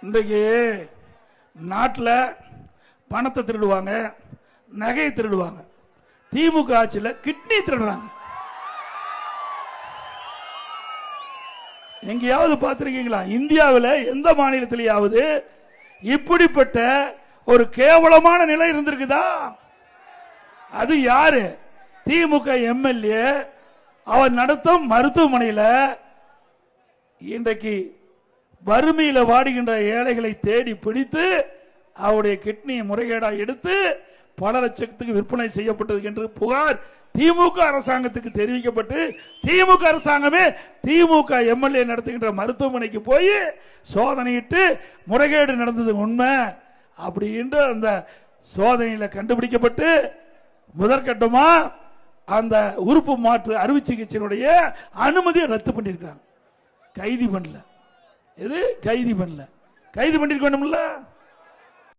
இன்றைக்கு நாட்டில் பணத்தை திருடுவாங்க, நகையை திருடுவாங்க. திமுக ஆட்சியில் கிட்னி திருடுறாங்க. எங்கேயாவது பார்த்திருக்கீங்களா? இந்தியாவில் எந்த மாநிலத்திலேயாவது இப்படிப்பட்ட ஒரு கேவலமான நிலை இருந்திருக்குதா? அது யாரு? திமுக எம்எல்ஏ அவர் நடத்தும் மருத்துவமனையில் இன்றைக்கு வறுமையில் வாடுகின்ற ஏழைகளை தேடி பிடித்து அவருடைய கிட்னி முறைகேடாக எடுத்து பல லட்சத்துக்கு விற்பனை செய்யப்பட்டது என்று புகார் திமுக அரசாங்கத்துக்கு தெரிவிக்கப்பட்டு திமுக அரசாங்கமே திமுக எம்எல்ஏ நடத்துகின்ற மருத்துவமனைக்கு போய் சோதனையிட்டு முறைகேடு நடந்தது உண்மை அப்படின்ற அந்த சோதனையில் கண்டுபிடிக்கப்பட்டு முதற்கட்டமா அந்த உறுப்பு மாற்று அறுவை சிகிச்சையினுடைய அனுமதியை ரத்து பண்ணிருக்காங்க. கைது பண்ணல. எது கைது பண்ணல? கைது பண்ணிருக்க வேண்டும்ல.